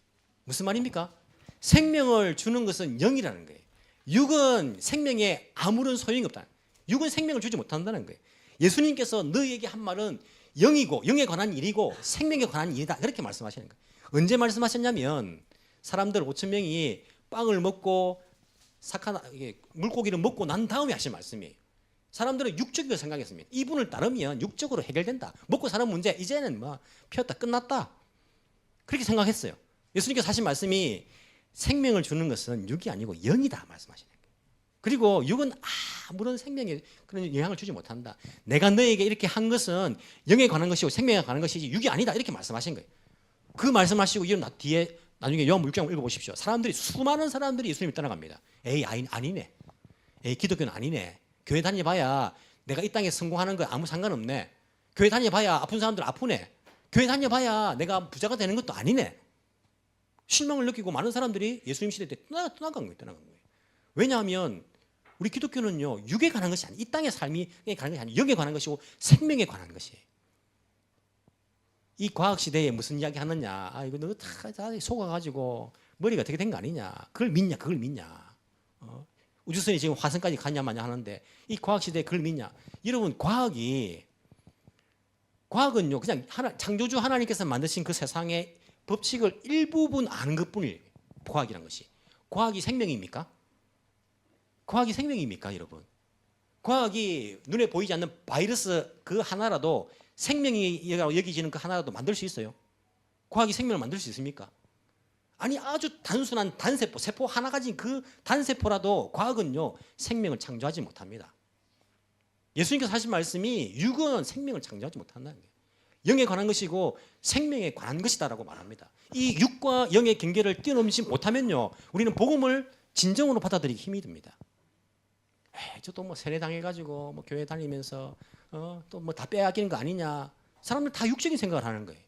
무슨 말입니까? 생명을 주는 것은 영이라는 거예요. 육은 생명에 아무런 소용이 없다. 육은 생명을 주지 못한다는 거예요. 예수님께서 너에게 한 말은 영이고 영에 관한 일이고 생명에 관한 일이다. 그렇게 말씀하시는 거예요. 언제 말씀하셨냐면 사람들 5천 명이 빵을 먹고 물고기를 먹고 난 다음에 하신 말씀이에요. 사람들은 육적으로 생각했습니다. 이분을 따르면 육적으로 해결된다. 먹고 사는 문제 이제는 뭐 피었다 끝났다. 그렇게 생각했어요. 예수님께서 하신 말씀이 생명을 주는 것은 육이 아니고 영이다 말씀하시는 거예요. 그리고 육은 아무런 생명에 그런 영향을 주지 못한다. 내가 너에게 이렇게 한 것은 영에 관한 것이고 생명에 관한 것이지 육이 아니다 이렇게 말씀하신 거예요. 그 말씀하시고 이런 뒤에 나중에 요한복음 6장 읽어보십시오. 수많은 사람들이 예수님을 떠나갑니다. 에이 아니네. 에이 기독교는 아니네. 교회 다녀봐야 내가 이 땅에 성공하는 거 아무 상관없네. 교회 다녀봐야 아픈 사람들 아프네. 교회 다녀봐야 내가 부자가 되는 것도 아니네. 실망을 느끼고 많은 사람들이 예수님 시대 때 떠나간 거예요. 왜냐하면 우리 기독교는요 육에 관한 것이 아니에요. 이 땅의 삶이 관한 것이 아니에요. 영에 관한 것이고 생명에 관한 것이에요. 이 과학 시대에 무슨 이야기 하느냐? 이거 너 다 속아가지고 머리가 어떻게 된 거 아니냐? 그걸 믿냐? 우주선이 지금 화성까지 가냐 마냐 하는데 이 과학 시대에 그걸 믿냐? 여러분 과학은요 그냥 창조주 하나님께서 만드신 그 세상의 법칙을 일부분 아는 것뿐이에요. 과학이란 것이. 과학이 생명입니까? 과학이 생명입니까, 여러분? 과학이 눈에 보이지 않는 바이러스 그 하나라도 생명이 여기지는 그 하나라도 만들 수 있어요? 과학이 생명을 만들 수 있습니까? 아니 아주 단순한 단세포, 세포 하나 가진 그 단세포라도 과학은요 생명을 창조하지 못합니다. 예수님께서 하신 말씀이 육은 생명을 창조하지 못한다는 거예요. 영에 관한 것이고 생명에 관한 것이다라고 말합니다. 이 육과 영의 경계를 뛰어넘지 못하면요 우리는 복음을 진정으로 받아들이기 힘이 듭니다. 저도 뭐 세례당해가지고 뭐 교회 다니면서 또 뭐 다 빼앗기는 거 아니냐. 사람들 다 육적인 생각을 하는 거예요.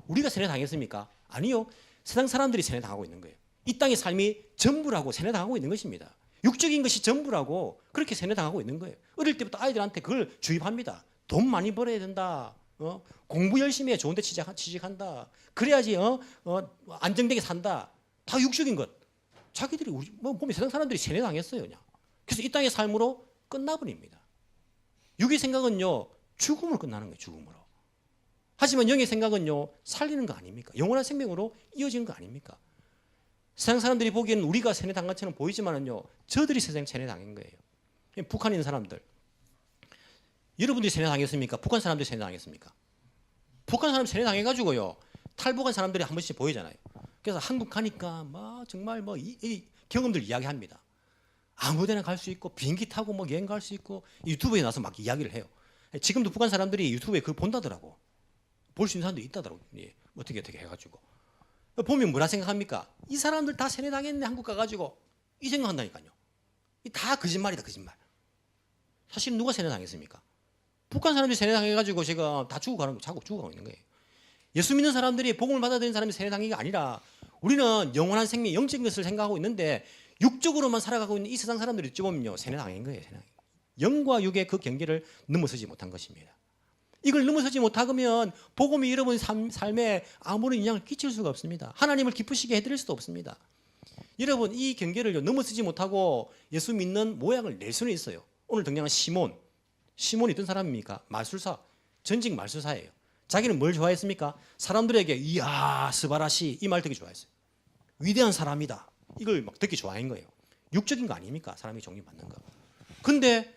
우리가 세례당했습니까? 아니요. 세상 사람들이 세뇌당하고 있는 거예요. 이 땅의 삶이 전부라고 세뇌당하고 있는 것입니다. 육적인 것이 전부라고 그렇게 세뇌당하고 있는 거예요. 어릴 때부터 아이들한테 그걸 주입합니다. 돈 많이 벌어야 된다. 공부 열심히 해. 좋은 데 취직한다. 그래야지 안정되게 산다. 다 육적인 것. 자기들이 보면 세상 사람들이 세뇌당했어요. 그냥. 그래서 이 땅의 삶으로 끝나버립니다. 육의 생각은요 죽음으로 끝나는 거예요. 죽음으로. 하지만 영의 생각은요 살리는 거 아닙니까? 영원한 생명으로 이어지는 거 아닙니까? 세상 사람들이 보기에는 우리가 세뇌당한 것처럼 보이지만은요 저들이 세상 세뇌당한 거예요. 북한에 있는 사람들 여러분들이 세뇌당했습니까? 북한 사람들이 세뇌당했습니까? 북한 사람 세뇌당해가지고요 탈북한 사람들이 한 번씩 보이잖아요. 그래서 한국 가니까 막 정말 뭐 이 경험들 이야기합니다. 아무데나 갈 수 있고 비행기 타고 뭐 여행 갈 수 있고 유튜브에 나와서 막 이야기를 해요. 지금도 북한 사람들이 유튜브에 그걸 본다더라고. 볼 수 있는 사람도 있다더라고. 예, 어떻게 해가지고 보면 뭐라 생각합니까? 이 사람들 다 세뇌당했네 한국 가가지고 이 생각한다니까요. 다 거짓말이다 거짓말. 사실 누가 세뇌당했습니까? 북한 사람들이 세뇌당해가지고 지금 다 죽어가고 있는 거예요. 예수 믿는 사람들이 복음을 받아들이는 사람이 세뇌당한 게 아니라 우리는 영원한 생명, 영적인 것을 생각하고 있는데 육적으로만 살아가고 있는 이 세상 사람들이 어찌 보면요 세뇌당한 거예요. 영과 육의 그 경계를 넘어서지 못한 것입니다. 이걸 넘어서지 못하면 복음이 여러분 삶에 아무런 영향을 끼칠 수가 없습니다. 하나님을 기쁘시게 해드릴 수도 없습니다. 여러분 이 경계를 넘어서지 못하고 예수 믿는 모양을 낼 수는 있어요. 오늘 등장한 시몬이 어떤 사람입니까? 마술사, 전직 마술사예요. 자기는 뭘 좋아했습니까? 사람들에게 이야 스바라시 이 말 되게 좋아했어요. 위대한 사람이다. 이걸 막 듣기 좋아한 거예요. 육적인 거 아닙니까? 사람이 존경받는 거. 근데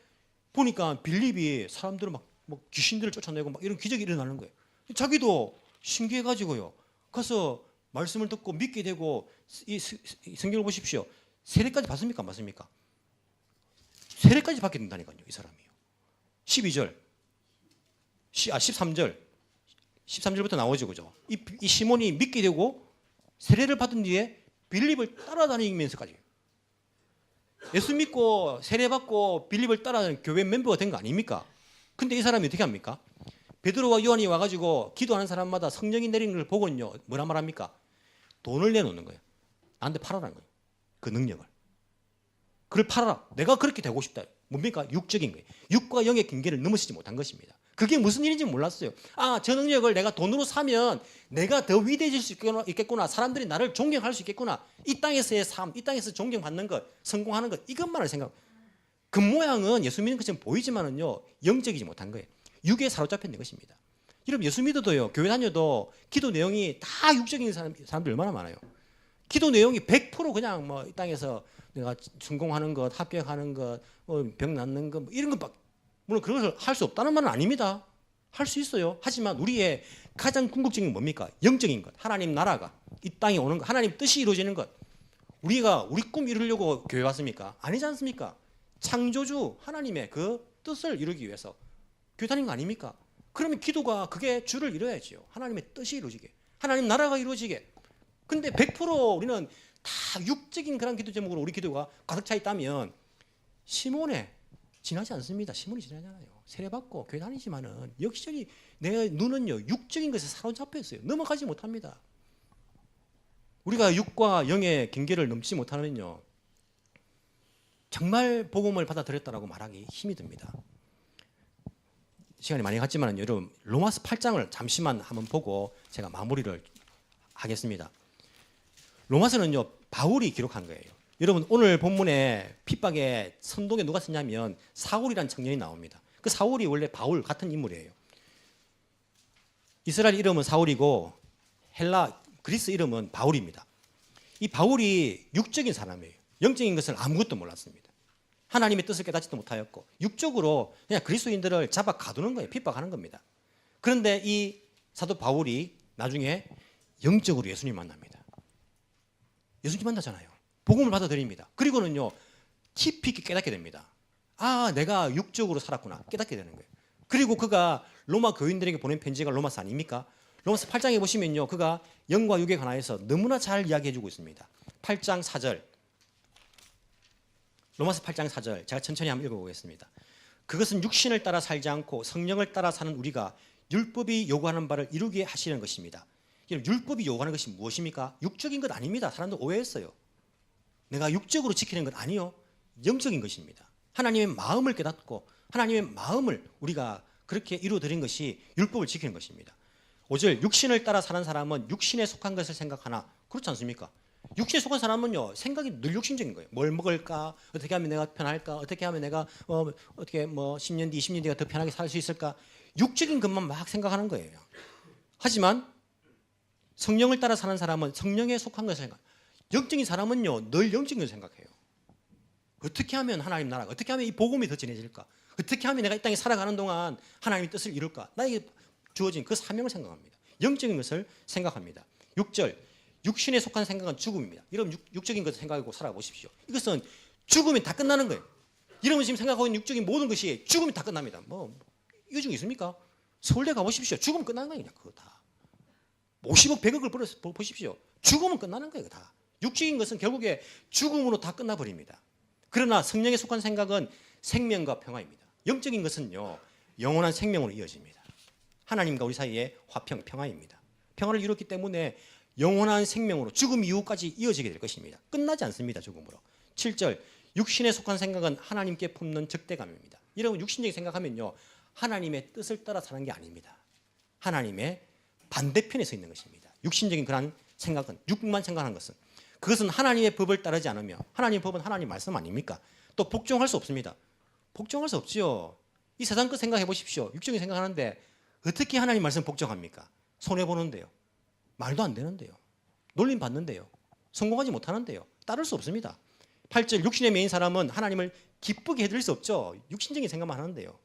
보니까 빌립이 사람들을 막 귀신들을 쫓아내고 막 이런 기적이 일어나는 거예요. 자기도 신기해가지고요. 가서 말씀을 듣고 믿게 되고 이 성경을 보십시오. 세례까지 받습니까? 안 받습니까? 세례까지 받게 된다니까요. 이 사람이요. 12절 13절. 13절부터 나오죠. 그죠? 이 시몬이 믿게 되고 세례를 받은 뒤에 빌립을 따라다니면서까지 예수 믿고 세례받고 빌립을 따라다니는 교회 멤버가 된 거 아닙니까? 근데 이 사람이 어떻게 합니까? 베드로와 요한이 와가지고 기도하는 사람마다 성령이 내리는 걸 보고는요, 뭐라 말합니까? 돈을 내놓는 거예요. 나한테 팔아라는 거예요. 그 능력을. 그걸 팔아라. 내가 그렇게 되고 싶다. 뭡니까? 육적인 거예요. 육과 영의 경계를 넘어서지 못한 것입니다. 그게 무슨 일인지 몰랐어요. 아, 저 능력을 내가 돈으로 사면 내가 더 위대해질 수 있겠구나. 사람들이 나를 존경할 수 있겠구나. 이 땅에서의 삶, 이 땅에서 존경받는 것, 성공하는 것, 이것만을 생각. 그 모양은 예수 믿는 것처럼 보이지만은요, 영적이지 못한 거예요. 육에 사로잡혀 있는 것입니다. 여러분, 예수 믿어도요, 교회 다녀도 기도 내용이 다 육적인 사람들 얼마나 많아요. 기도 내용이 100% 그냥 뭐 이 땅에서 내가 성공하는 것, 합격하는 것, 병 낫는 것, 뭐 이런 것밖에. 물론 그것을 할 수 없다는 말은 아닙니다. 할 수 있어요. 하지만 우리의 가장 궁극적인 건 뭡니까? 영적인 것. 하나님 나라가 이 땅에 오는 것. 하나님 뜻이 이루어지는 것. 우리가 우리 꿈 이루려고 교회 왔습니까? 아니지 않습니까? 창조주 하나님의 그 뜻을 이루기 위해서 교회 다닌 거 아닙니까? 그러면 기도가 그게 주를 이루어야지요. 하나님의 뜻이 이루어지게. 하나님 나라가 이루어지게. 근데 100% 우리는 다 육적인 그런 기도 제목으로 우리 기도가 가득 차 있다면 시몬에 지나지 않습니다. 시몬이 지나잖아요. 세례받고 교회 다니지만은 역시 내 눈은요, 육적인 것에 사로잡혀 있어요. 넘어가지 못합니다. 우리가 육과 영의 경계를 넘지 못하면요, 정말 복음을 받아들였다라고 말하기 힘이 듭니다. 시간이 많이 갔지만 여러분, 로마서 8장을 잠시만 한번 보고 제가 마무리를 하겠습니다. 로마서는요, 바울이 기록한 거예요. 여러분, 오늘 본문에 핍박의 선동에 누가 쓰냐면 사울이라는 청년이 나옵니다. 그 사울이 원래 바울 같은 인물이에요. 이스라엘 이름은 사울이고 헬라 그리스 이름은 바울입니다. 이 바울이 육적인 사람이에요. 영적인 것을 아무것도 몰랐습니다. 하나님의 뜻을 깨닫지도 못하였고 육적으로 그냥 그리스도인들을 잡아 가두는 거예요. 핍박하는 겁니다. 그런데 이 사도 바울이 나중에 영적으로 예수님 만납니다. 예수님 만나잖아요. 복음을 받아들입니다. 그리고는요, 깊이 있게 깨닫게 됩니다. 아, 내가 육적으로 살았구나. 깨닫게 되는 거예요. 그리고 그가 로마 교인들에게 보낸 편지가 로마서 아닙니까? 로마서 8장에 보시면요, 그가 영과 육에 관하여서 너무나 잘 이야기해 주고 있습니다. 8장 4절. 로마서 8장 4절. 제가 천천히 한번 읽어보겠습니다. 그것은 육신을 따라 살지 않고 성령을 따라 사는 우리가 율법이 요구하는 바를 이루게 하시는 것입니다. 율법이 요구하는 것이 무엇입니까? 육적인 것 아닙니다. 사람들 오해했어요. 내가 육적으로 지키는 것 아니요. 영적인 것입니다. 하나님의 마음을 깨닫고 하나님의 마음을 우리가 그렇게 이루어드린 것이 율법을 지키는 것입니다. 5절, 육신을 따라 사는 사람은 육신에 속한 것을 생각하나 그렇지 않습니까? 육신에 속한 사람은요, 생각이 늘 욕심적인 거예요. 뭘 먹을까? 어떻게 하면 내가 편할까? 어떻게 하면 내가 어떻게 10년 뒤, 20년 뒤가 더 편하게 살 수 있을까? 육적인 것만 막 생각하는 거예요. 하지만 성령을 따라 사는 사람은 성령에 속한 것을 생각. 영적인 사람은요, 늘 영적인 것을 생각해요. 어떻게 하면 하나님 나라가, 어떻게 하면 이 복음이 더 진해질까? 어떻게 하면 내가 이 땅에 살아가는 동안 하나님의 뜻을 이룰까? 나에게 주어진 그 사명을 생각합니다. 영적인 것을 생각합니다. 6절, 육신에 속한 생각은 죽음입니다. 여러분, 육적인 것을 생각하고 살아보십시오. 이것은 죽으면 다 끝나는 거예요. 여러분 지금 생각하고 있는 육적인 모든 것이 죽으면 다 끝납니다. 이거 중에 있습니까? 서울대 가보십시오. 죽으면 끝나는 거예요. 그냥 그거 다. 50억, 100억을 보십시오. 죽으면 끝나는 거예요. 다. 육적인 것은 결국에 죽음으로 다 끝나버립니다. 그러나 성령에 속한 생각은 생명과 평화입니다. 영적인 것은요, 영원한 생명으로 이어집니다. 하나님과 우리 사이의 화평, 평화입니다. 평화를 이뤘기 때문에 영원한 생명으로 죽음 이후까지 이어지게 될 것입니다. 끝나지 않습니다. 죽음으로. 7절, 육신에 속한 생각은 하나님께 품는 적대감입니다. 여러분, 육신적인 생각하면요, 하나님의 뜻을 따라 사는 게 아닙니다. 하나님의 반대편에 서 있는 것입니다. 육신적인 그런 생각은, 육만 생각하는 것은, 그것은 하나님의 법을 따르지 않으며, 하나님의 법은 하나님 말씀 아닙니까? 또 복종할 수 없습니다. 복종할 수 없지요. 이 세상 것 생각해 보십시오. 육적인 생각하는데 어떻게 하나님 말씀 복종합니까? 손해보는데요. 말도 안 되는데요. 놀림 받는데요. 성공하지 못하는데요. 따를 수 없습니다. 8절, 육신에 매인 사람은 하나님을 기쁘게 해드릴 수 없죠. 육신적인 생각만 하는데요.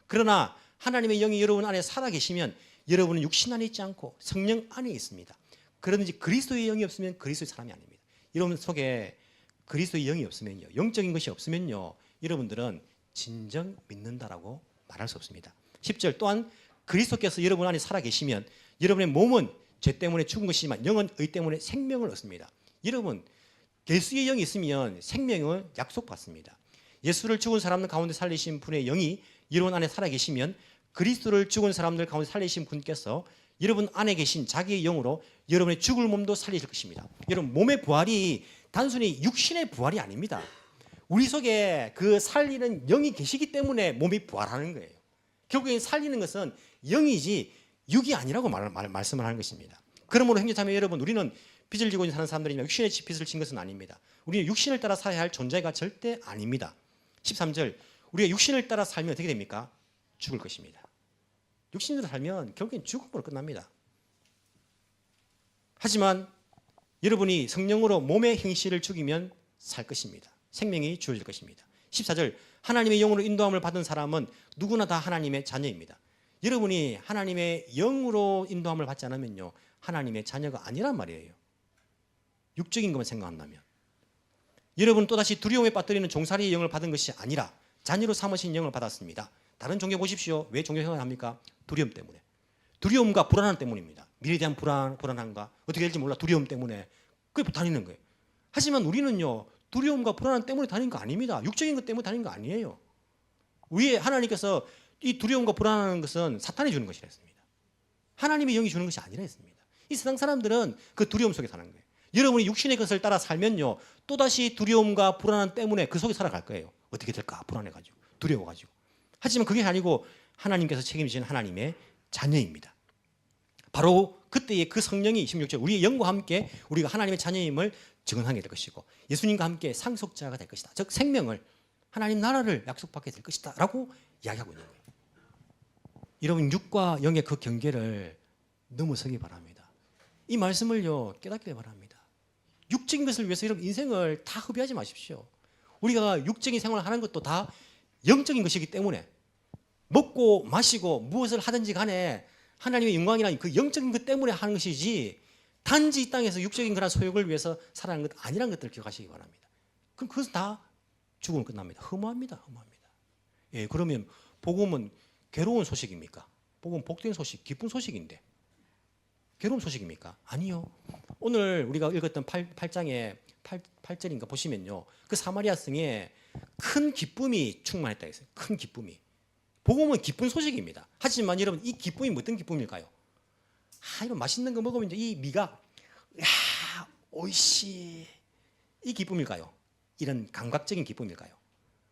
그러나 하나님의 영이 여러분 안에 살아계시면 여러분은 육신 안에 있지 않고 성령 안에 있습니다. 그러든지 그리스도의 영이 없으면 그리스도의 사람이 아닙니다. 여러분 속에 그리스도의 영이 없으면요, 영적인 것이 없으면요, 여러분들은 진정 믿는다라고 말할 수 없습니다. 10절, 또한 그리스도께서 여러분 안에 살아 계시면 여러분의 몸은 죄 때문에 죽은 것이지만 영은 의 때문에 생명을 얻습니다. 여러분 예수의 영이 있으면 생명을 약속받습니다. 예수를 죽은 사람들 가운데 살리신 분의 영이 여러분 안에 살아 계시면 그리스도를 죽은 사람들 가운데 살리신 분께서 여러분 안에 계신 자기의 영으로 여러분의 죽을 몸도 살리실 것입니다. 여러분 몸의 부활이 단순히 육신의 부활이 아닙니다. 우리 속에 그 살리는 영이 계시기 때문에 몸이 부활하는 거예요. 결국엔 살리는 것은 영이지 육이 아니라고 말씀을 하는 것입니다. 그러므로 형제자매 여러분, 우리는 빚을 지고 사는 사람들이나 육신의 빚을 진 것은 아닙니다. 우리는 육신을 따라 살아야 할 존재가 절대 아닙니다. 13절, 우리가 육신을 따라 살면 어떻게 됩니까? 죽을 것입니다. 육신으로 살면 결국엔 죽음으로 끝납니다. 하지만 여러분이 성령으로 몸의 형실을 죽이면 살 것입니다. 생명이 주어질 것입니다. 14절, 하나님의 영으로 인도함을 받은 사람은 누구나 다 하나님의 자녀입니다. 여러분이 하나님의 영으로 인도함을 받지 않으면요, 하나님의 자녀가 아니란 말이에요. 육적인 것만 생각한다면. 여러분 또다시 두려움에 빠뜨리는 종살이의 영을 받은 것이 아니라 자녀로 삼으신 영을 받았습니다. 다른 종교 보십시오. 왜 종교 생활을 합니까? 두려움 때문에. 두려움과 불안 때문입니다. 미래에 대한 불안함과 어떻게 될지 몰라 두려움 때문에 그게 다니는 거예요. 하지만 우리는요, 두려움과 불안 때문에 다니는 거 아닙니다. 육적인 것 때문에 다니는 거 아니에요. 위에 하나님께서 이 두려움과 불안하는 것은 사탄이 주는 것이라 했습니다. 하나님의 영이 주는 것이 아니라 했습니다. 이 세상 사람들은 그 두려움 속에 사는 거예요. 여러분이 육신의 것을 따라 살면요, 또다시 두려움과 불안 때문에 그 속에 살아갈 거예요. 어떻게 될까? 불안해가지고 두려워가지고. 하지만 그게 아니고 하나님께서 책임지는 하나님의 자녀입니다. 바로 그때의 그 성령이 16절 우리의 영과 함께 우리가 하나님의 자녀임을 증언하게 될 것이고 예수님과 함께 상속자가 될 것이다. 즉 생명을, 하나님 나라를 약속받게 될 것이다 라고 이야기하고 있는 거예요. 여러분 육과 영의 그 경계를 넘어서기 바랍니다. 이 말씀을요 깨닫기 바랍니다. 육적인 것을 위해서 여러분 인생을 다 허비하지 마십시오. 우리가 육적인 생활을 하는 것도 다 영적인 것이기 때문에 먹고 마시고 무엇을 하든지 간에 하나님의 영광이나 그 영적인 것 때문에 하는 것이지 단지 이 땅에서 육적인 그런 소욕을 위해서 살아가는 것 아니라는 것들을 기억하시기 바랍니다. 그럼 그것은 다 죽음으로 끝납니다. 허무합니다. 허무합니다. 예, 그러면 복음은 괴로운 소식입니까? 복음은 복된 소식, 기쁜 소식인데 괴로운 소식입니까? 아니요. 오늘 우리가 읽었던 8장의 8절인가 보시면요, 그 사마리아 성에 큰 기쁨이 충만했다 했어요. 큰 기쁨이. 복음은 기쁜 소식입니다. 하지만 여러분 이 기쁨이 어떤 기쁨일까요? 이런 맛있는 거 먹으면 이제 이 미각, 오이시, 이 기쁨일까요? 이런 감각적인 기쁨일까요?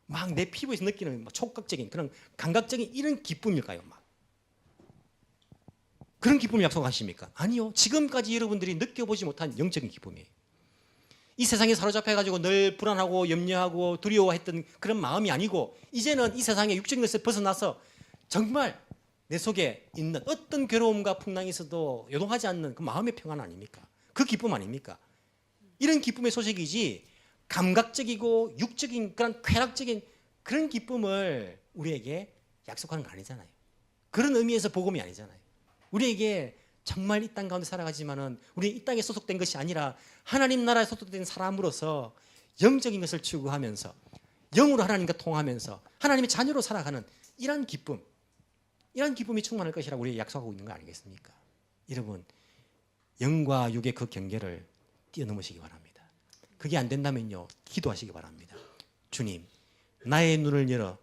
막 내 피부에서 느끼는 촉각적인 그런 감각적인 이런 기쁨일까요? 막 그런 기쁨을 약속하십니까? 아니요. 지금까지 여러분들이 느껴보지 못한 영적인 기쁨이에요. 이 세상에 사로잡혀가지고 늘 불안하고 염려하고 두려워했던 그런 마음이 아니고 이제는 이 세상의 육적인 것을 벗어나서 정말 내 속에 있는 어떤 괴로움과 풍랑이 있어도 요동하지 않는 그 마음의 평안 아닙니까? 그 기쁨 아닙니까? 이런 기쁨의 소식이지 감각적이고 육적인 그런 쾌락적인 그런 기쁨을 우리에게 약속하는 거 아니잖아요. 그런 의미에서 복음이 아니잖아요. 우리에게 정말 이 땅 가운데 살아가지만은 우리 이 땅에 소속된 것이 아니라 하나님 나라에 소속된 사람으로서 영적인 것을 추구하면서 영으로 하나님과 통하면서 하나님의 자녀로 살아가는 이런 기쁨, 이런 기쁨이 충만할 것이라고 우리에게 약속하고 있는 거 아니겠습니까? 여러분, 영과 육의 그 경계를 뛰어넘으시기 바랍니다. 그게 안 된다면요, 기도하시기 바랍니다. 주님, 나의 눈을 열어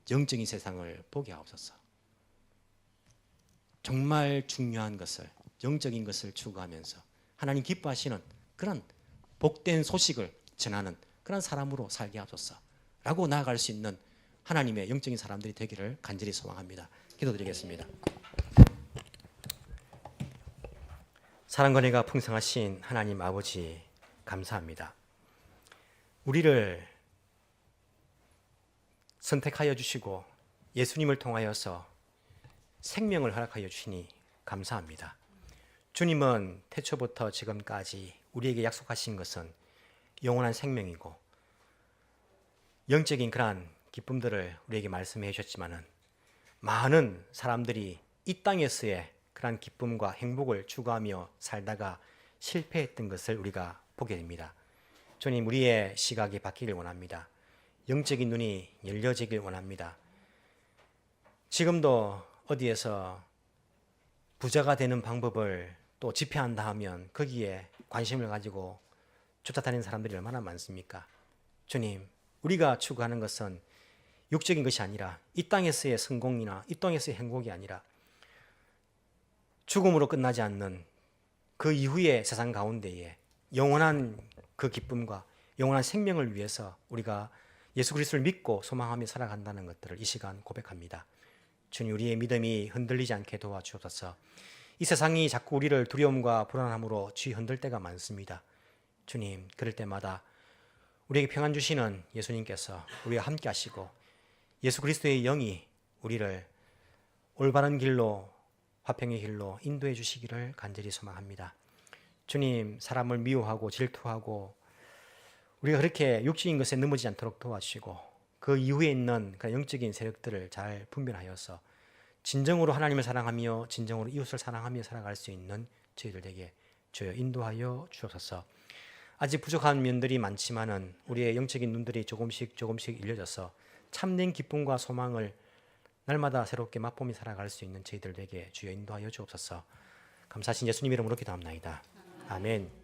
영적인 세상을 보게 하옵소서. 정말 중요한 것을, 영적인 것을 추구하면서 하나님 기뻐하시는 그런 복된 소식을 전하는 그런 사람으로 살게 하소서 라고 나아갈 수 있는 하나님의 영적인 사람들이 되기를 간절히 소망합니다. 기도드리겠습니다. 사랑과 은혜가 풍성하신 하나님 아버지 감사합니다. 우리를 선택하여 주시고 예수님을 통하여서 생명을 허락하여 주시니 감사합니다. 주님은 태초부터 지금까지 우리에게 약속하신 것은 영원한 생명이고 영적인 그러한 기쁨들을 우리에게 말씀해 주셨지만은 많은 사람들이 이 땅에서의 그러한 기쁨과 행복을 추구하며 살다가 실패했던 것을 우리가 보게 됩니다. 주님, 우리의 시각이 바뀌길 원합니다. 영적인 눈이 열려지길 원합니다. 지금도 어디에서 부자가 되는 방법을 또 집회한다 하면 거기에 관심을 가지고 쫓아다니는 사람들이 얼마나 많습니까? 주님, 우리가 추구하는 것은 육적인 것이 아니라 이 땅에서의 성공이나 이 땅에서의 행복이 아니라 죽음으로 끝나지 않는 그 이후의 세상 가운데에 영원한 그 기쁨과 영원한 생명을 위해서 우리가 예수 그리스도를 믿고 소망하며 살아간다는 것들을 이 시간 고백합니다. 주님, 우리의 믿음이 흔들리지 않게 도와주옵소서. 이 세상이 자꾸 우리를 두려움과 불안함으로 쥐흔들 때가 많습니다. 주님, 그럴 때마다 우리에게 평안 주시는 예수님께서 우리와 함께 하시고 예수 그리스도의 영이 우리를 올바른 길로, 화평의 길로 인도해 주시기를 간절히 소망합니다. 주님, 사람을 미워하고 질투하고 우리가 그렇게 육적인 것에 넘어지지 않도록 도와주시고 그 이후에 있는 그런 영적인 세력들을 잘 분별하여서 진정으로 하나님을 사랑하며 진정으로 이웃을 사랑하며 살아갈 수 있는 저희들에게 주여 인도하여 주옵소서. 아직 부족한 면들이 많지만은 우리의 영적인 눈들이 조금씩 열려져서 참된 기쁨과 소망을 날마다 새롭게 맛보며 살아갈 수 있는 저희들에게 주여 인도하여 주옵소서. 감사하신 예수님 이름으로 기도합나이다. 아멘.